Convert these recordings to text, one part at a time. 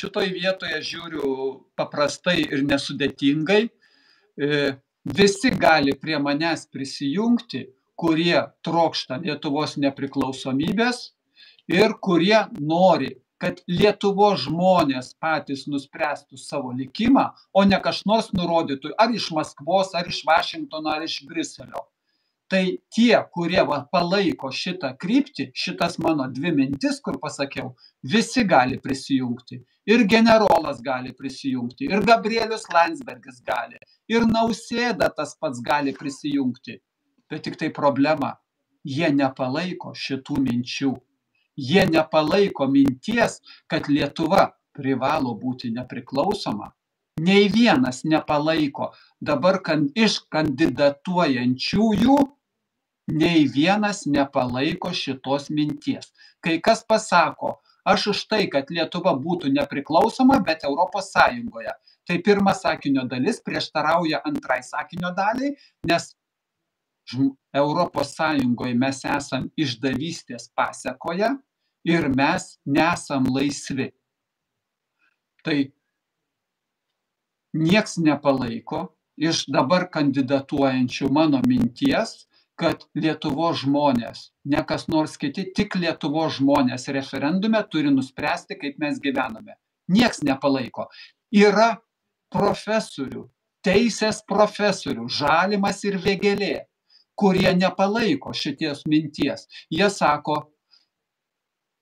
šitoj vietoje žiūriu paprastai ir nesudėtingai. Visi gali prie manęs prisijungti, kurie trokšta Lietuvos nepriklausomybės ir kurie nori, kad Lietuvos žmonės patys nuspręstų savo likimą, o ne kas nors nurodytų ar iš Maskvos, ar iš Vašingtono, ar iš Briuselio. Tai tie, kurie palaiko šitą kryptį, šitas mano 2 mintis, kur pasakiau, visi gali prisijungti. Ir generolas gali prisijungti, ir Gabrielius Landsbergis gali, ir Nausėda tas pats gali prisijungti. Bet tik tai problema, jie nepalaiko šitų minčių. Jie nepalaiko minties, kad Lietuva privalo būti nepriklausoma. Nei vienas nepalaiko. Dabar iš kandidatuojančiųjų nei vienas nepalaiko šitos minties. Kai kas pasako, aš už tai, kad Lietuva būtų nepriklausoma, bet Europos Sąjungoje. Tai pirma sakinio dalis prieštarauja antrai sakinio daliai, nes Europos Sąjungoje mes esam išdavystės pasekoje ir mes nesam laisvi. Tai nieks nepalaiko iš dabar kandidatuojančių mano minties, kad Lietuvos žmonės, ne kas nors kiti, tik Lietuvos žmonės referendume turi nuspręsti, kaip mes gyvename. Nieks nepalaiko. Yra profesorių, teisės profesorių, Žalimas ir Vėgėlė, kurie nepalaiko šities minties. Jie sako,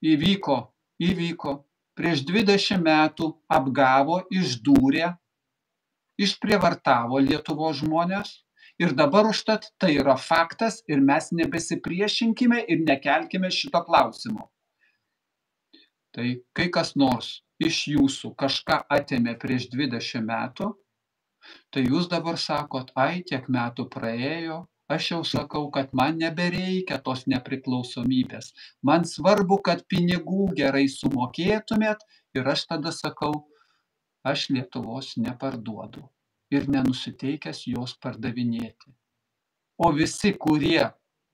įvyko, prieš 20 metų apgavo, išdūrė, išprievartavo Lietuvos žmonės. Ir dabar užtat tai yra faktas ir mes nebesipriešinkime ir nekelkime šito klausimo. Tai kai kas nors iš jūsų kažką atėmė prieš 20 metų, tai jūs dabar sakot, ai, tiek metų praėjo, aš jau sakau, kad man nebereikia tos nepriklausomybės. Man svarbu, kad pinigų gerai sumokėtumėt ir aš tada sakau, aš Lietuvos neparduodu ir nenusiteikęs jos pardavinėti. O visi, kurie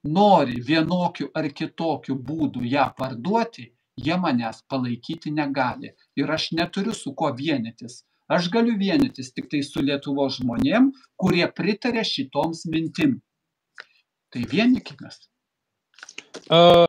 nori vienokiu ar kitokiu būdu ją parduoti, jie manęs palaikyti negali. Ir aš neturiu su kuo vienytis. Aš galiu vienytis tik tai su Lietuvos žmonėm, kurie pritarė šitoms mintim. Tai vienykimės.